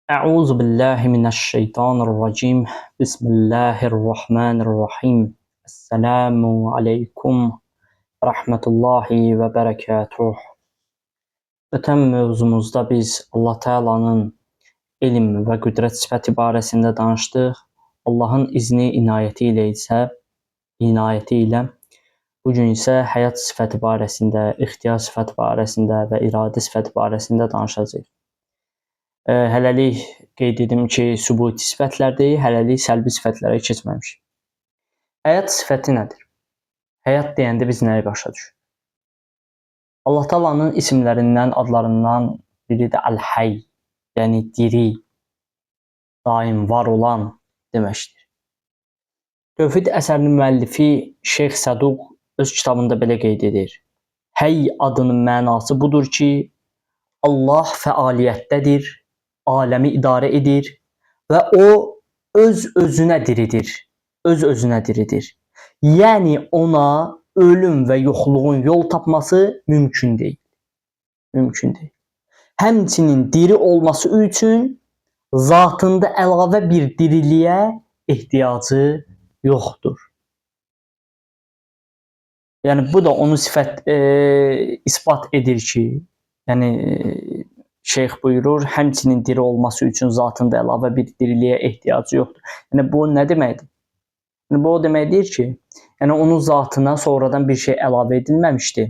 Euzu billahi mineşşeytanirracim. Bismillahirrahmanirrahim. Esselamu aleyküm rahmetullahi ve berekatuh. Ötən mövzumuzda biz Allah Teala'nın elm və qüdrət sifəti barəsində danışdıq. Allahın izni, inayəti ilə bu gün isə həyat sifəti barəsində, ixtiyar sifəti barəsində və iradə sifəti barəsində danışacağıq. Hələlik qeyd edim ki, sübuti sifətlərdir, hələlik səlbi sifətlərə keçməmişik. Həyat sifəti nədir? Həyat deyəndə biz nəyi başa düşürük? Allah Taala'nın isimlərindən, adlarından biri də Əl-Həy, yəni diri, daim var olan deməkdir. Tövhid əsərinin müəllifi Şeyx Səduq öz kitabında belə qeyd edir. Həy adının mənası budur ki, Allah fəaliyyətdədir, aləmi idarə edir və o öz-özünə diridir. Öz-özünə diridir. Yəni ona ölüm və yoxluğun yol tapması mümkün deyil. Mümkün deyil. Həmçinin diri olması üçün zatında əlavə bir diriliyə ehtiyacı yoxdur. Yəni bu da onu isbat edir ki, yəni şeyx buyurur, həmçinin diri olması üçün zatında əlavə bir diriliyə ehtiyacı yoxdur. Yəni bu nə deməkdir? Yəni bu o deməkdir ki, yəni onun zatına sonradan bir şey əlavə edilməmişdir.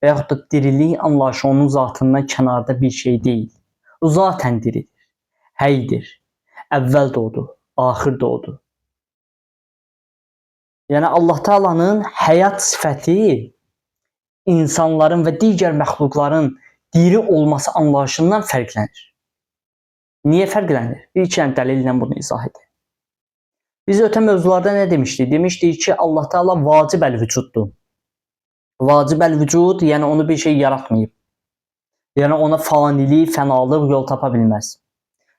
Və yaxud da dirilik anlayışı onun zatından kənarda bir şey deyil. O zatən diridir, həydir, əvvəl doğdu, axır doğdu. Yəni Allah Taala'nın həyat sifəti insanların və digər məxluqların diri olması anlayışından fərqlənir. Niyə fərqlənir? Bir iki dənə dəlillə bunu izah edir. Biz ötən mövzularda nə demişdik? Demişdik ki, Allah Taala vacib əl-vücuddur. Vacib əl-vücud, yəni onu bir şey yaratmayıb. Yəni ona fanilik, fənalıq yol tapa bilməz.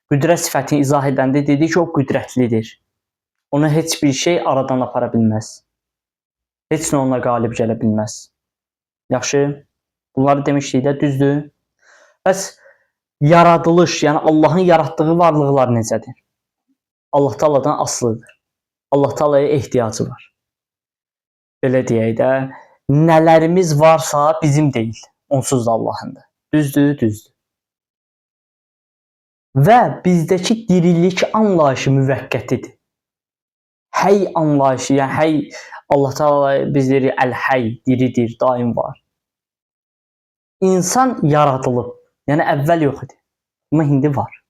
Qüdrət sifətini izah edəndə dedi ki, o qüdrətlidir. Onu heç bir şey aradan apara bilməz. Heç nə ona qalib gələ bilməz. Yaxşı, bunları demişdik də, düzdür. Bəs yaradılış, yəni Allahın yaratdığı varlıqlar necədir? Allah Taala'dan asılıdır. Allah Taala'ya ehtiyacı var. Belə deyək də, nələrimiz varsa bizim deyil, onsuz da Allahındır. Düzdür, düzdür. Və bizdəki dirilik anlayışı müvəqqətidir. Həy anlayışı, yəni həy, Allah Taala biz deyirik Əl-Həy, diridir, daim var. İnsan yaradılıb, yəni əvvəl yox idi, amma indi var.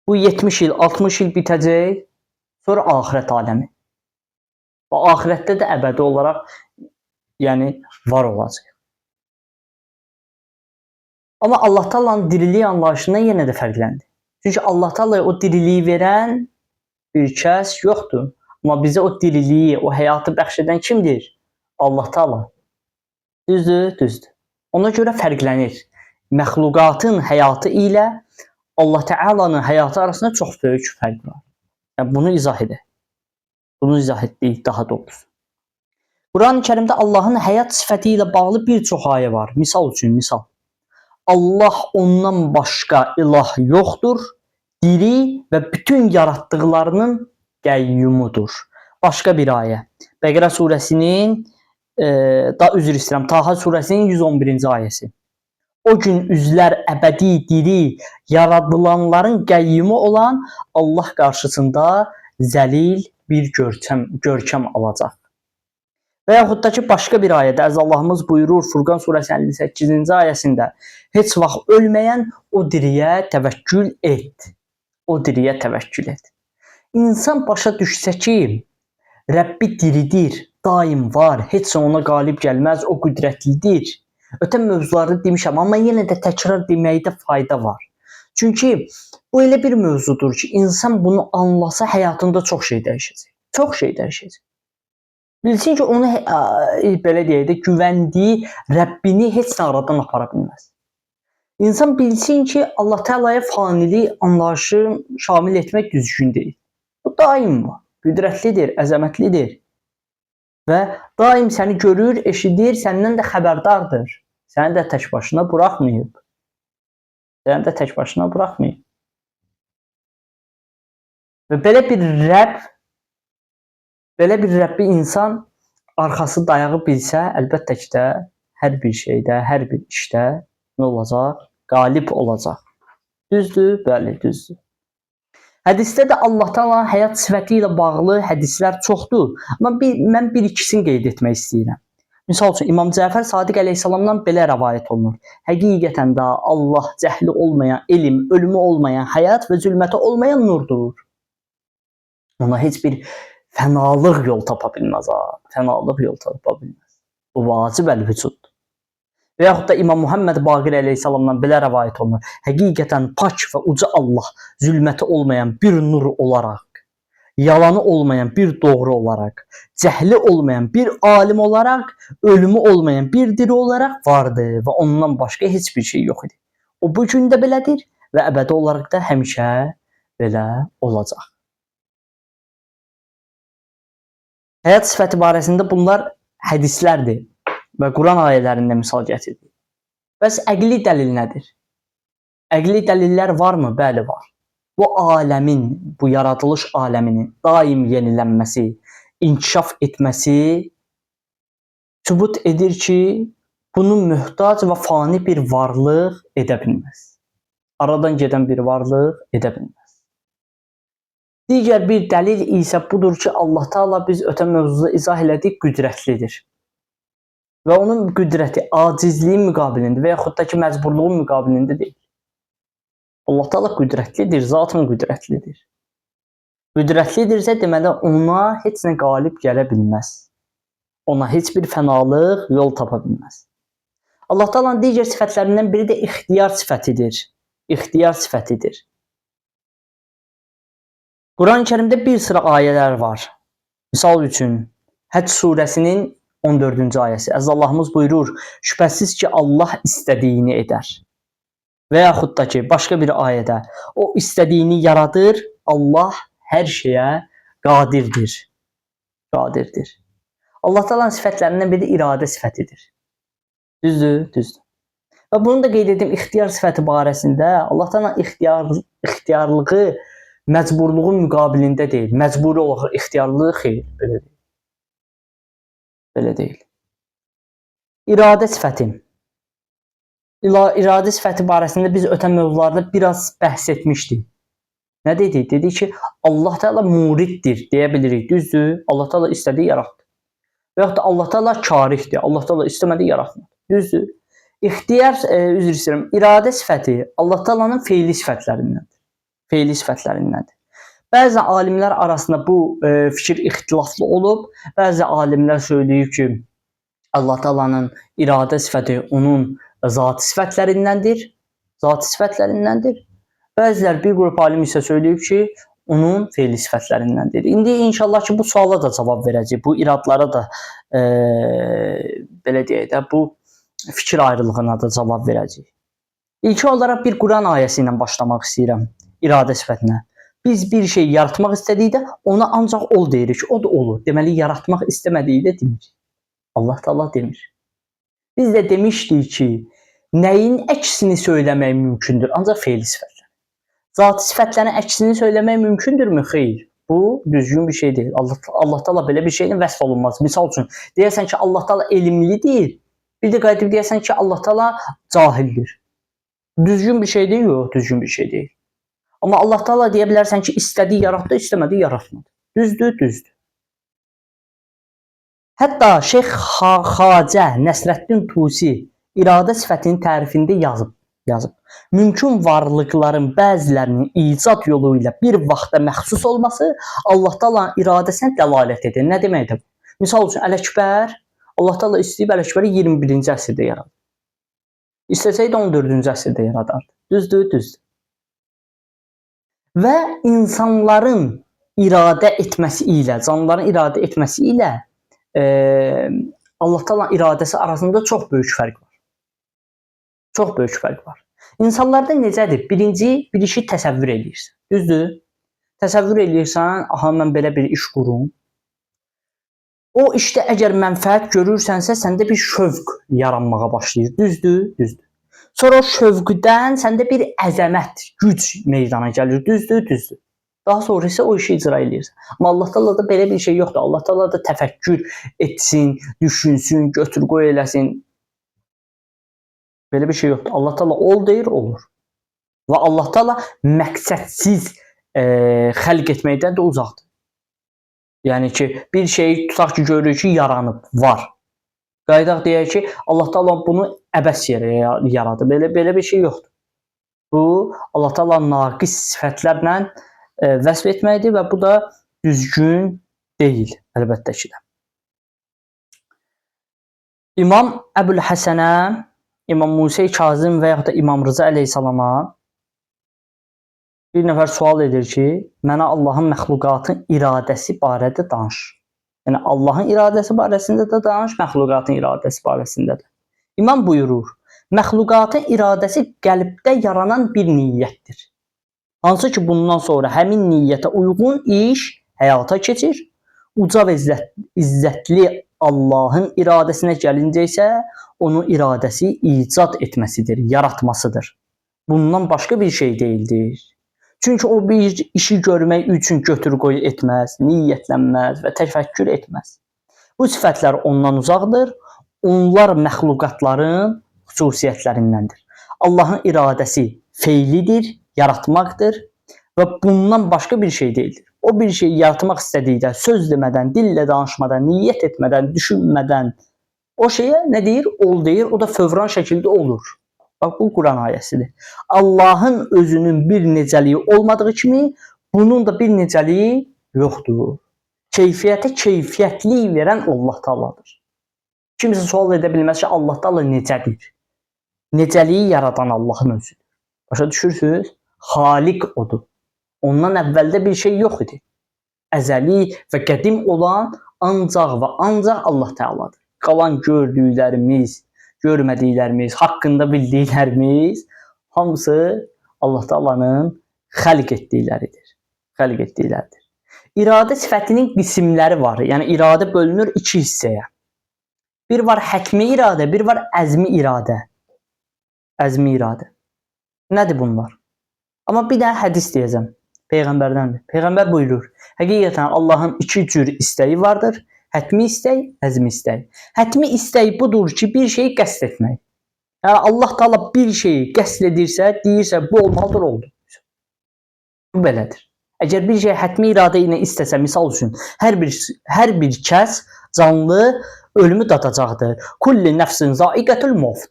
Bu 70 il, 60 il bitəcək, sonra axirət aləmi. Və axirətdə də əbədi olaraq yəni var olacaq. Amma Allah Taala'nın diriliyi anlayışından yenə də fərqləndir. Çünki Allah Taala'ya o diriliyi verən bir kəs yoxdur. Amma bizə o diriliyi, o həyatı bəxş edən kimdir? Allah Taala. Düzdür, düzdür. Ona görə fərqlənir. Məxluqatın həyatı ilə Allah Teala'nın həyatı arasında çox böyük fərq var. Yəni bunu izah edək. Bunu izah etdik daha doğrusu. Quran-ı Kərimdə Allahın həyat sifəti ilə bağlı bir çox ayə var. Misal üçün, misal. Allah ondan başqa ilah yoxdur, diri və bütün yaratdıqlarının qəyyumudur. Başqa bir ayə. Bəqərə surəsinin Taha surəsinin 111-ci ayəsi. O gün üzlər əbədi, diri, yaradılanların qəyyumu olan Allah qarşısında zəlil bir görkəm alacaq. Və yaxud da ki, başqa bir ayədə Allahımız buyurur Furqan surəsinin 58-ci ayəsində, heç vaxt ölməyən o diriyə təvəkkül et. O diriyə təvəkkül et. İnsan başa düşsə ki, Rəbbi diridir, daim var, heç ona qalib gəlməz, o qüdrətlidir. Ötən mövzularda demişəm, amma yenə də təkrar deməkdə fayda var. Çünki bu elə bir mövzudur ki, insan bunu anlasa həyatında çox şey dəyişəcək. Çox şey dəyişəcək. Bilsin ki, onu belə deyək də, güvəndiyi Rəbbini heç nə aradan apara bilməz. İnsan bilsin ki, Allah Teala'ya fanilik anlayışı şamil etmək düzgün deyil. Bu daim var. Qüdrətlidir, əzəmətlidir. Və daim səni görür, eşidir, səndən də xəbərdardır. Səni də tək başına buraxmayıb. Səni də tək başına buraxmayıb. Və belə bir Rəbb, belə bir Rəbbi insan arxası dayağı bilsə, əlbəttə ki də hər bir şeydə, hər bir işdə nə olacaq? Qalib olacaq. Düzdür? Bəli, düzdür. Hədisdə də Allah Taala'nın həyat sifəti ilə bağlı hədislər çoxdur. Amma mən bir ikisini qeyd etmək istəyirəm. Misal üçün İmam Cəfər Sadiq əleyhissalamdan belə rəvayət olunur. Həqiqətən də Allah cəhli olmayan, elm, ölümü olmayan, həyat və zülməti olmayan nurdur. Ona heç bir fənalıq yol tapa bilməz. Fənalıq yol tapa bilməz. Bu vacib əl-vücuddur. Və yaxud da İmam Muhammed Baqir əleyhissalamdan belə rəvayət olunur. Həqiqətən pak və uca Allah zülməti olmayan bir nur olaraq, yalanı olmayan bir doğru olaraq, cəhli olmayan bir alim olaraq, ölümü olmayan bir diri olaraq vardı və ondan başqa heç bir şey yox idi. O bu gün də belədir və əbədi olaraq da həmişə belə olacaq. Həyat sifəti barəsində bunlar hədislərdir və Quran ayələrində misal gətirdik. Bəs əqli dəlil nədir? Əqli dəlillər varmı? Bəli, var. Bu aləmin, bu yaradılış aləminin daim yenilənməsi, inkişaf etməsi sübut edir ki, bunun möhtac və fani bir varlıq edə bilməz. Aradan gedən bir varlıq edə bilməz. Digər bir dəlil isə budur ki, Allah Taala biz ötən mövzuda izah elədik, qüdrətlidir. Və onun qüdrəti acizliyin müqabilində və yaxud da ki, məcburluğun müqabilində deyil. Allah Taala qüdrətlidir, zatən qüdrətlidir. Qüdrətlidirsə, deməli ona heç nə qalib gələ bilməz. Ona heç bir fənalıq yol tapa bilməz. Allah Taala'nın digər sifətlərindən biri də ixtiyar sifətidir. İxtiyar sifətidir. Quran-ı Kərimdə bir sıra ayələr var. Misal üçün, Həcc surəsinin 14-cü ayəsi. Əzəllahımız buyurur, şübhəsiz ki, Allah istədiyini edər. Və yaxud da ki, başqa bir ayədə, o istədiyini yaradır, Allah hər şeyə qadirdir. Qadirdir. Allah Taala'nın sifətlərindən biri iradə sifətidir. Düzdür? Düzdür. Və bunu da qeyd edim, ixtiyar sifəti barəsində Allah Taala'nın ixtiyarlığı məcburluğun müqabilində deyil. Məcburi olaraq ixtiyarlılığı xeyr, belə deyil. Belə deyil. İradə sifəti. İradə sifəti barəsində biz ötən mövzularda biraz bəhs etmişdik. Nə dedik? Dedik ki, Allah Taala muriddir deyə bilirik. Düzdür? Allah Taala istədiyi yaratdı. Və yaxud da Allah Taala karihdir. Allah Taala istəmədi yaratmadı. Düzdür? İxtiyar, üzr istəyirəm, iradə sifəti Allah Taala'nın feili sifətlərindəndir. Feili sifətlərindəndir. Bəzi alimlər arasında bu fikir ixtilaflı olub. Bəzi alimlər söyləyir ki, Allah Taala'nın iradə sifəti onun zati sifətlərindəndir. Zati sifətlərindəndir. Bəzilər, bir qrup alim isə söyləyib ki, onun feili sifətlərindəndir. İndi inşallah ki, bu suala da cavab verəcək. Bu iradlara da belə deyək də, bu fikir ayrılığına da cavab verəcək. İlk olaraq bir Quran ayəsi ilə başlamaq istəyirəm. İradə sifətinə. Biz bir şey yaratmaq istədikdə ona ancaq ol deyirik. O da olur. Deməli, yaratmaq istəmədikdə demir. Allah Taala demir. Biz də demişdik ki, nəyin əksini söyləmək mümkündür? Ancaq feili sifətlər. Zati sifətlərin əksini söyləmək mümkündürmü? Xeyr. Bu düzgün bir şey deyil. Allah Taala belə bir şeylə vəsf olunmaz. Misal üçün, deyəsən ki, Allah Taala elmlidir. Bir də qayıdıb deyəsən ki, Allah Taala cahildir. Düzgün bir şey deyil, yox, düzgün bir şey deyil. Amma Allah Taala deyə bilərsən ki, istədiyi yaratdı, istəmədi yaratmadı. Düzdür, düzdür. Hətta Şeyx Xacə Nəsrəddin Tusi iradə sifətinin tərifində yazıb. Mümkün varlıqların bəzilərinin icad yolu ilə bir vaxtda məxsus olması Allah Taala'nın iradəsinə dəlalət edir. Nə deməkdir? Misal üçün, Ələkbər, Allah Taala istəyib Ələkbəri 21-ci əsrdə yaradır. İstəsəydi 14-cü əsrdə yaradardı. Düzdür, düzdür. Və insanların iradə etməsi ilə, canlıların iradə etməsi ilə Allah Taala'nın iradəsi arasında çox böyük fərq var. Çox böyük fərq var. İnsanlarda necədir? Birinci, bir işi təsəvvür edirsən. Düzdür? Təsəvvür edirsən, aha, mən belə bir iş qurum. O işdə əgər mənfəət görürsənsə, səndə bir şövq yaranmağa başlayır. Düzdür? Düzdür. Sonra o şövqdən səndə bir əzəmət, güc meydana gəlir. Düzdür? Düzdür. Daha sonra isə o işi icra edirsən. Amma Allah Taala da belə bir şey yoxdur. Allah Taala da təfəkkür etsin, düşünsün, götür qoy eləsin. Belə bir şey yoxdur. Allah Taala ol deyir, olur. Və Allah Taala məqsədsiz xəlq etməkdən də uzaqdır. Yəni ki, bir şeyi tutaq ki, görürük ki, yaranıb, var. Qaydaq deyək ki, Allah Taala bunu əbəs yerə yaradı. Belə bir şey yoxdur. Bu Allah Taala naqis sifətlərlə vəsf etməkdir və bu da düzgün deyil, əlbəttə ki də. İmam Əbülhəsənə, İmam Musa Kazım və yaxud da İmam Rıza əleyhissalama bir nəfər sual edir ki, mənə Allahın məxluqatın iradəsi barədə danış. Yəni Allahın iradəsi barəsində də danış, məxluqatın iradəsi barəsində də. İmam buyurur, məxluqatın iradəsi qəlbdə yaranan bir niyyətdir. Hansı ki, bundan sonra həmin niyyətə uyğun iş həyata keçir. Uca və izzətli Allahın iradəsinə gəlincə isə onun iradəsi icad etməsidir, yaratmasıdır. Bundan başqa bir şey deyildir. Çünki o bir işi görmək üçün götür qoy etməz, niyyətlənməz və təfəkkür etməz. Bu sifətlər ondan uzaqdır. Onlar məxluqatların xüsusiyyətlərindəndir. Allahın iradəsi feilidir, yaratmaqdır və bundan başqa bir şey deyildir. O bir şeyi yaratmaq istədikdə söz demədən, dillə danışmadan, niyyət etmədən, düşünmədən o şeyə nə deyir? Ol deyir. O da fövran şəkildə olur. Bax, bu Quran ayəsidir. Allahın özünün bir necəliyi olmadığı kimi, bunun da bir necəliyi yoxdur. Keyfiyyətə keyfiyyətlik verən Allah Taaladır. Kimsə sual edə bilməz ki, Allah Taala necədir? Necəliyi yaradan Allahın özüdür. Başa düşürsünüz? Xaliq odur. Ondan əvvəldə bir şey yox idi. Əzəli və qədim olan ancaq və ancaq Allah Taaladır. Qalan gördüklərimiz, görmədiklərimiz, haqqında bildiklərimiz hamısı Allah Taala'nın xəlq etdikləridir. Xəlq etdikləridir. İradə sifətinin qismləri var. Yəni iradə bölünür iki hissəyə. Bir var həkmi iradə, bir var əzmi iradə. Əzmi iradə. Nədir bunlar? Amma bir də hədis deyəcəm. Peyğəmbərdəndir. Peyğəmbər buyurur: həqiqətən Allahın iki cür istəyi vardır. Hətmi istək, əzmi istək. Hətmi istək budur ki, bir şeyi qəsd etmək. Yəni Allah Taala bir şeyi qəsd edirsə, deyirsə bu olmalıdır, oldu. Bu belədir. Əgər bir şey hətmi iradə ilə istəsə, misal üçün, hər bir kəs canlı ölümü dadacaqdır. Kulli nəfsin zaiqətul mevt.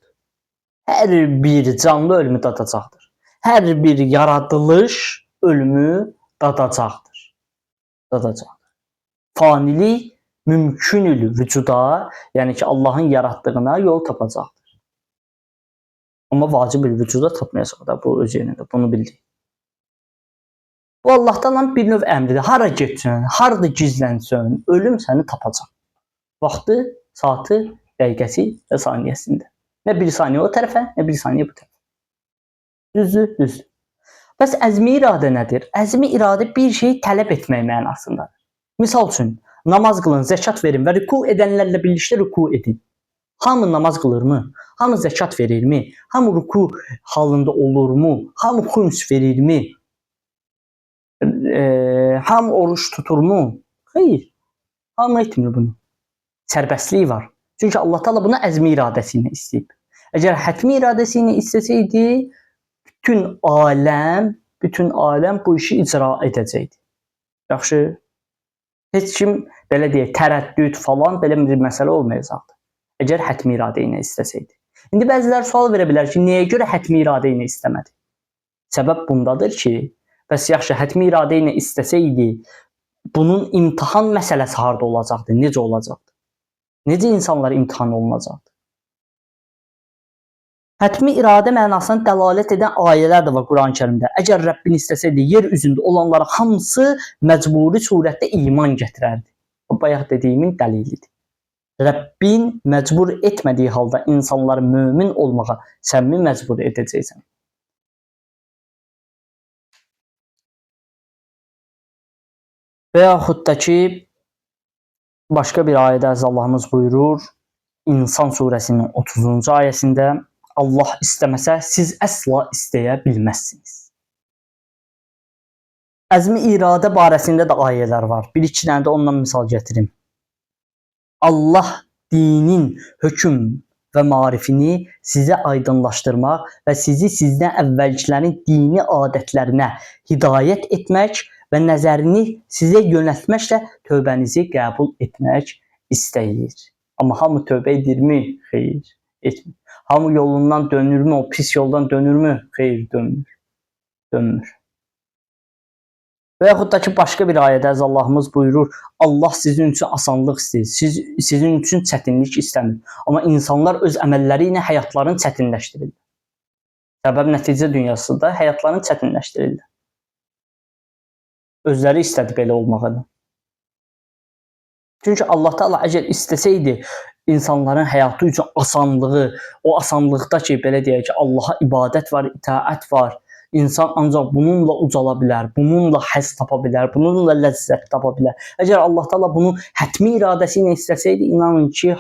Hər bir canlı ölümü dadacaqdır. Hər bir yaradılış ölümü dadacaqdır. Dadacaqdır. Fanilik mümkünül vücuda, yəni ki, Allahın yaratdığına yol tapacaqdır. Amma vacib vücuda tapmayacaq da, bu öz yerində, bunu bildik. Bu Allahdan bir növ əmridir. Hara getsən, harada gizlənsən, ölüm səni tapacaq. Vaxtı, saatı, dəqiqəsi və saniyəsində. Nə bir saniyə o tərəfə, nə bir saniyə bu tərəfə. Düzdür, düzdür. Bəs əzmi iradə nədir? Əzmi iradə bir şey tələb etmək mənasındadır. Misal üçün, namaz qılın, zəkat verin və rüku edənlərlə birlikdə rüku edin. Hamı namaz qılırmı? Hamı zəkat verirmi? Hamı rüku halında olurmu? Hamı xüms verirmi? Hamı oruç tuturmu? Xeyr. Hamı etmir bunu. Sərbəstlik var. Çünki Allah Taala bunu əzmi iradəsi ilə istəyib. Əgər hətmi iradəsi ilə istəsəydi, bütün aləm bu işi icra edəcəkdi. Yaxşı. Heç kim belə deyək, tərəddüd falan belə bir məsələ olmayacaqdı. Əgər hətmi iradə ilə istəsəydi. İndi bəzilər sual verə bilər ki, nəyə görə hətmi iradə ilə istəmədi? Səbəb bundadır ki, bəs yaxşı, hətmi iradə ilə istəsəydi, bunun imtahan məsələsi harda olacaqdı, necə olacaqdı? Necə insanlar imtahan olunacaqdı? Hətmi iradə mənasına dəlalət edən ayələr də var Quran-Kərimdə. Əgər Rəbbin istəsəydi, yer üzündə olanlara hamısı məcburi surətdə iman gətirərdi. Bu bayaq dediyimin dəlilidir. Rəbbin məcbur etmədiyi halda insanları mömin olmağa sən mi məcbur edəcəksən? Və yaxud da ki, başqa bir ayədə Allahımız buyurur, İnsan surəsinin 30-cu ayəsində, Allah istəməsə siz əsla istəyə bilməzsiniz. Əzmi iradə barəsində də ayələr var. Bir-iki dənə də ondan misal gətirim. Allah dinin hökm və marifini sizə aydınlaşdırmaq və sizi sizdən əvvəlkilərin dini adətlərinə hidayət etmək və nəzərini sizə yönəltməklə tövbənizi qəbul etmək istəyir. Amma hamı tövbə edirmi? Xeyr, etmir. Hamı yolundan dönürmü? O pis yoldan dönürmü? Xeyr, dönmür. Və yaxud da ki, başqa bir ayədə Allahımız buyurur, Allah sizin üçün asanlıq istəyir, sizin üçün çətinlik istəmir. Amma insanlar öz əməlləri ilə həyatlarını çətinləşdirirlər. Səbəb nəticə dünyasında həyatlarını çətinləşdirirlər. Özləri istədi belə olmağını. Çünki Allah Teala əgər istəsəydi insanların həyatı üçün asanlığı, o asanlıqda ki, belə deyək ki, Allaha ibadət var, itaət var, İnsan ancaq bununla ucala bilər, bununla həzz tapa bilər, bununla ləzzət tapa bilər. Əgər Allah Teala bunu hətmi iradəsi ilə istəsəydi, inanın ki,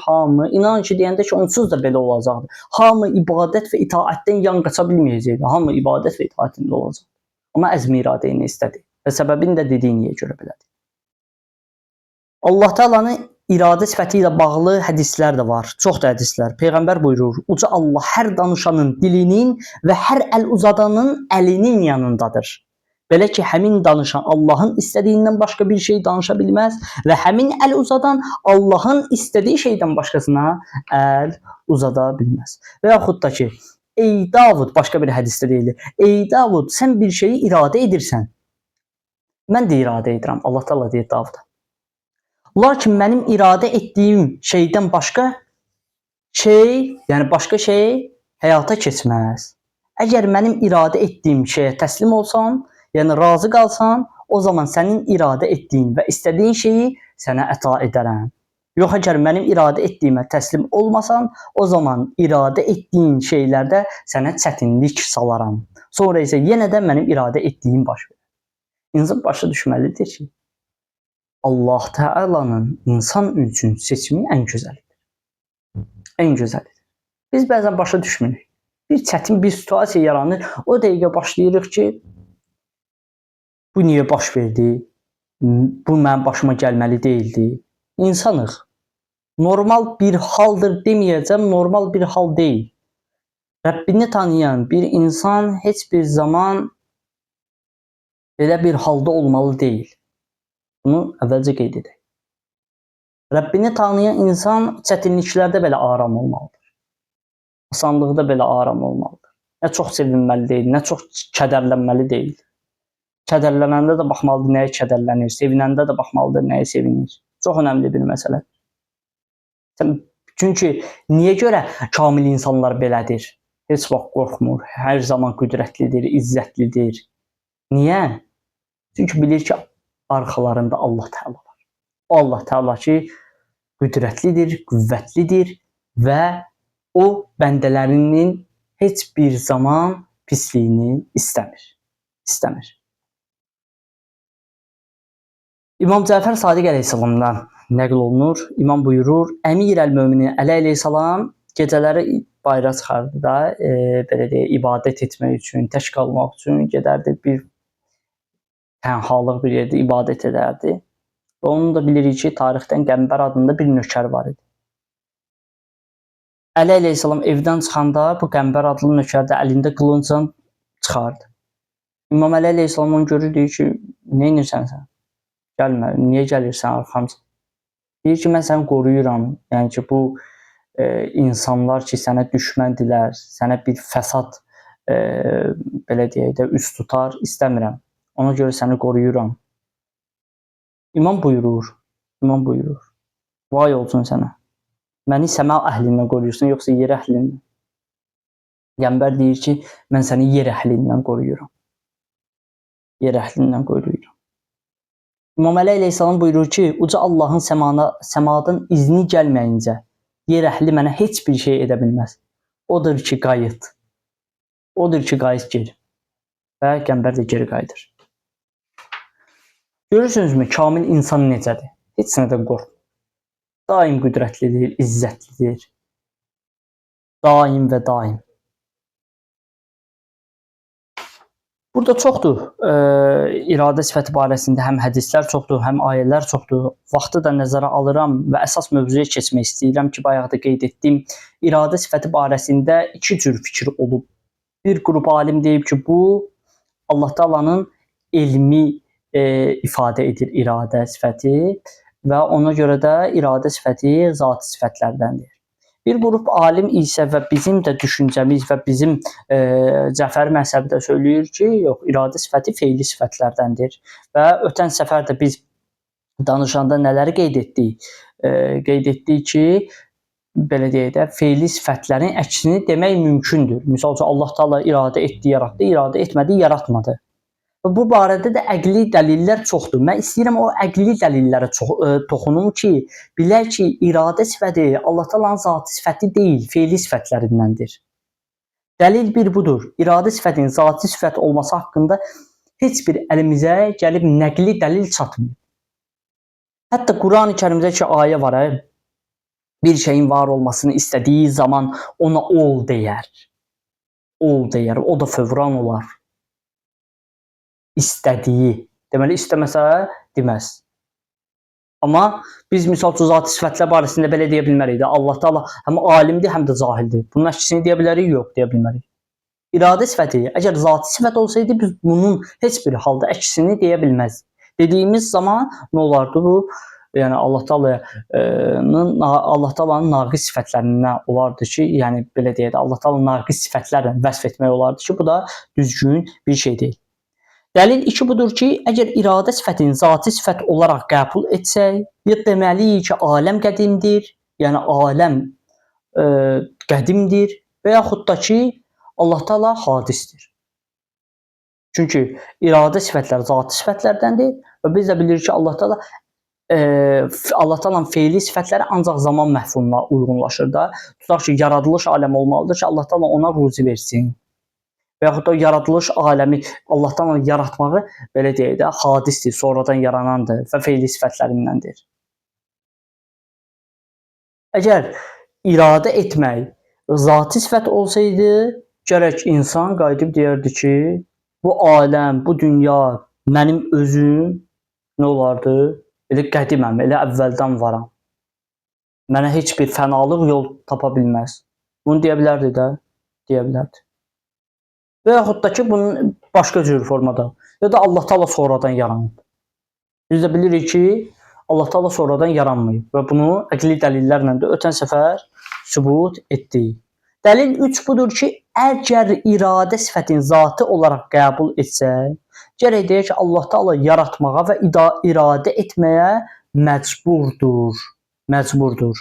deyəndə ki, onsuz da belə olacaqdı. Hamı ibadət və itaətdən yan qaça bilməyəcəkdi. Hamı ibadət və itaətində olacaqdı. Amma əzmi iradə ilə istədi. Və səbəbini də dediyiniyə görə belədir. Allah Teala'nın iradə sifəti ilə bağlı hədislər də var. Çox da hədislər. Peyğəmbər buyurur, uca Allah hər danışanın dilinin və hər əl uzadanın əlinin yanındadır. Belə ki, həmin danışan Allahın istədiyindən başqa bir şey danışa bilməz və həmin əl uzadan Allahın istədiyi şeydən başqasına əl uzada bilməz. Və yaxud da ki, ey Davud, başqa bir hədisdə deyilir, ey Davud, sən bir şeyi iradə edirsən. Mən də iradə edirəm. Allah Teala deyir Davuda. Lakin mənim iradə etdiyim şeydən başqa şey, yəni başqa şey həyata keçməz. Əgər mənim iradə etdiyim şeyə təslim olsan, yəni razı qalsan, o zaman sənin iradə etdiyin və istədiyin şeyi sənə əta edərəm. Yox, əgər mənim iradə etdiyimə təslim olmasan, o zaman iradə etdiyin şeylərdə sənə çətinlik salaram. Sonra isə yenə də mənim iradə etdiyim baş verir. İnsan başa düşməlidir ki, Allah Teala'nın insan üçün seçimi ən gözəlidir. Ən gözəlidir. Biz bəzən başa düşmürük. Bir çətin bir situasiya yaranır. O dəqiqə başlayırıq ki, bu niyə baş verdi? Bu mənim başıma gəlməli deyildi. İnsanıq. Normal bir haldır deməyəcəm, normal bir hal deyil. Rəbbini tanıyan bir insan heç bir zaman belə bir halda olmalı deyil. Bunu əvvəlcə qeyd edək. Rəbbini tanıyan insan çətinliklərdə belə aram olmalıdır. Asanlıqda belə aram olmalıdır. Nə çox sevinməli deyil, nə çox kədərlənməli deyil. Kədərlənəndə də baxmalıdır nəyə kədərlənir, sevinəndə də baxmalıdır nəyə sevinir. Çox önəmli bir məsələ. Çünki niyə görə kamil insanlar belədir? Heç vaxt qorxmur, hər zaman qüdrətlidir, izzətlidir. Niyə? Çünki bilir ki, arxalarında Allah Teala var. O Allah Teala ki, qüdrətlidir, qüvvətlidir və o bəndələrinin heç bir zaman pisliyini istəmir. İmam Cəfər Sadiq əleyhissalamdan nəql olunur. İmam buyurur, Əmir əl-Möminin Əli əleyhissalam gecələri bayıra çıxardı da, belə deyək, ibadət etmək üçün, tək qalmaq üçün gedərdi bir tənhalıq bir yerdə ibadət edərdi. Və onu da bilirik ki, tarixdən Qəmbər adında bir nökər var idi. Əli əleyhissalam evdən çıxanda bu Qəmbər adlı nökər də əlində qılıncla çıxardı. İmam Əli əleyhissalam onu görür, deyir ki, nə edirsən sən? Gəlmə, niyə gəlirsən arxamca? Deyir ki, mən səni qoruyuram. Yəni ki, bu insanlar ki, sənə düşməndirlər, sənə bir fəsad belə deyək də üst tutar, istəmirəm. Ona görə səni qoruyuram. İmam buyurur, vay olsun sənə. Məni səma əhlindən qoruyursun, yoxsa yer əhlindən? Qəmbər deyir ki, mən səni yer əhlindən qoruyuram. Yer əhlindən qoruyuram. İmam Əli əleyhissalam buyurur ki, uca Allahın səmadan izni gəlməyincə yer əhli mənə heç bir şey edə bilməz. Odur ki, qayıt. Odur ki, qayıt geri. Və Qəmbər də geri qayıdır. Görürsünüzmü, kamil insan necədir? Heç nədən qorxmur. Daim qüdrətlidir, izzətlidir. Daim və daim. Burada çoxdur. İradə sifəti barəsində həm hədislər çoxdur, həm ayələr çoxdur. Vaxtı da nəzərə alıram və əsas mövzuya keçmək istəyirəm ki, bayaq da qeyd etdim. İradə sifəti barəsində iki cür fikir olub. Bir qrup alim deyib ki, bu Allah Taala'nın elmi ifadə edir iradə sifəti və ona görə də iradə sifəti zati sifətlərdəndir. Bir qrup alim isə və bizim də düşüncəmiz və bizim Cəfəri məzhəbi də söyləyir ki, yox, iradə sifəti feili sifətlərdəndir. Və ötən səfər də biz danışanda nələri qeyd etdik? Qeyd etdik ki, belə deyək də, feili sifətlərin əksini demək mümkündür. Məsəl üçün Allah Taala iradə etdi, yaratdı, iradə etmədi, yaratmadı. Və bu barədə də əqli dəlillər çoxdur. Mən istəyirəm o əqli dəlillərə toxunum ki, bilək ki, iradə sifəti Allah Taala'nın zati sifəti deyil, feili sifətlərindəndir. Dəlil bir budur. İradə sifətinin zati sifət olması haqqında heç bir əlimizə gəlib nəqli dəlil çatmır. Hətta Qurani-Kərimdə ki, ayə var, bir şeyin var olmasını istədiyi zaman ona ol deyər. Ol deyər, o da fövran olar. İstədiyi. Deməli, istəməsə deməz. Amma biz misal üçün zati sifətlər barəsində belə deyə bilmərik də. Allah Taala həm alimdir, həm də cahildir. Bunun əksini deyə bilərik? Yox, deyə bilmərik. İradə sifəti, əgər zati sifət olsaydı, biz bunun heç bir halda əksini deyə bilməzdik. Dediyimiz zaman nə olardı bu? Yəni Allah Taala'nın naqis sifətlərindən olardı ki, yəni belə deyək də, Allah Taala'nı naqis sifətlərlə vəsf etmək olardı ki, bu da düzgün bir şey deyil. Dəlil 2 budur ki, əgər iradə sifətini zati sifət olaraq qəbul etsək, deməliyik ki, aləm qədimdir, yəni aləm qədimdir və yaxud da ki, Allah Taala hadisdir. Çünki iradə sifətlər zati sifətlərdəndir və biz də bilirik ki, Allah Taala'nın feili sifətləri ancaq zaman məfhumuna uyğunlaşır da. Tutaq ki, yaradılış aləmi olmalıdır ki, Allah Taala ona ruzi versin. Və yaxud da yaradılış aləmi Allahdan yaratmağı belə deyək də, hadisdir, sonradan yaranandır və feili sifətlərindəndir. Əgər iradə etmək zati sifət olsaydı, gərək insan qayıdıb deyərdi ki, bu aləm, bu dünya, mənim özüm nə olardı? Elə qədiməm, elə əvvəldən varam. Mənə heç bir fənalıq yol tapa bilməz. Bunu deyə bilərdi də, deyə bilərdi. Və yaxud da ki, bunun başqa cür formada. Ya da Allah Taala sonradan yaranıb. Biz də bilirik ki, Allah Taala sonradan yaranmayıb və bunu əqli dəlillərlə də ötən səfər sübut etdik. Dəlil 3 budur ki, əgər iradə sifətin zatı olaraq qəbul etsək, gərək deyək ki, Allah Taala yaratmağa və iradə etməyə məcburdur. Məcburdur.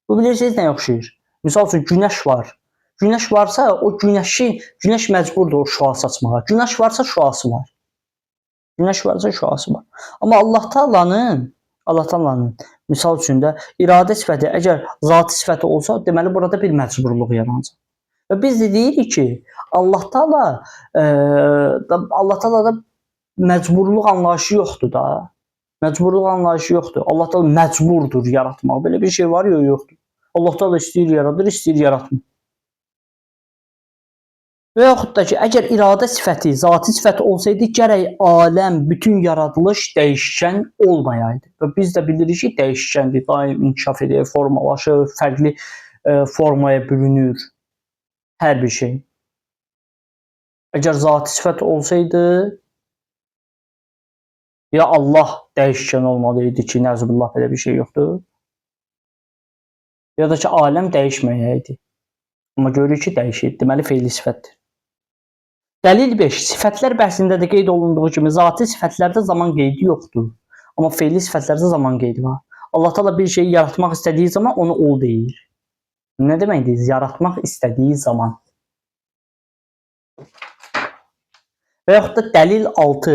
Bu bilirsiniz nəyə oxşayır? Misal üçün, günəş var. Günəş varsa, o günəş məcburdur o şüa saçmağa. Günəş varsa şüası var. Günəş varsa şüası var. Amma Allah Taala'nın misal üçün də iradə sifəti əgər zati sifəti olsa, deməli burada bir məcburluq yaranacaq. Və biz də deyirik ki, Allah Taala'da məcburluq anlayışı yoxdur da. Məcburluq anlayışı yoxdur. Allah Taala məcburdur yaratmaq. Belə bir şey var ya, yoxdur. Allah Taala istəyir yaradır, istəyir yaratmır. Və yaxud da ki, əgər iradə sifəti, zati sifəti olsaydı, gərək aləm, bütün yaradılış dəyişkən olmayaydı. Və biz də bilirik ki, dəyişkəndir, daim inkişaf edir, formalaşır, fərqli formaya bürünür hər bir şey. Əgər zati sifət olsaydı, ya Allah dəyişkən olmalıydı ki, nəzbillah belə bir şey yoxdur. Ya da ki, aləm dəyişməyəydi. Amma görürük ki, dəyişir. Deməli, feili sifətdir. Dəlil 5. Sifətlər bəhsində də qeyd olunduğu kimi, zati sifətlərdə zaman qeydi yoxdur. Amma feili sifətlərdə zaman qeydi var. Allah Taala bir şeyi yaratmaq istədiyi zaman onu ol deyir. Nə deməkdir? Yaratmaq istədiyi zaman. Və yaxud da dəlil 6.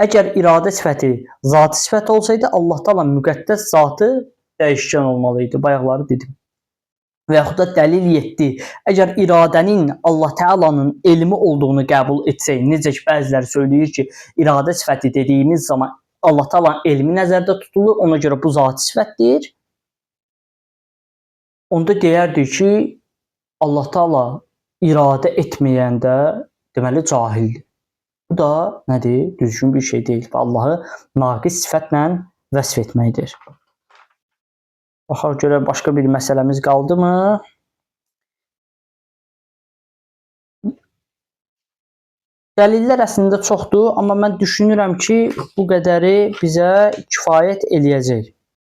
Əgər iradə sifəti zati sifət olsaydı, Allah Taala müqəddəs zatı dəyişkən olmalıydı. Bayaqları dedim. Və yaxud da dəlil 7. Əgər iradənin Allah Teala'nın elmi olduğunu qəbul etsək, necə ki, bəziləri söyləyir ki, iradə sifəti dediyimiz zaman Allah Teala'nın elmi nəzərdə tutulur, ona görə bu zati sifətdir. Onda deyərdik ki, Allah Teala iradə etməyəndə deməli cahildir. Bu da nədir? Düzgün bir şey deyil. Allahı naqis sifətlə vəsf etməkdir. Baxaq görək başqa bir məsələmiz qaldımı? Dəlillər əslində çoxdur, amma mən düşünürəm ki, bu qədəri bizə kifayət eləyəcək.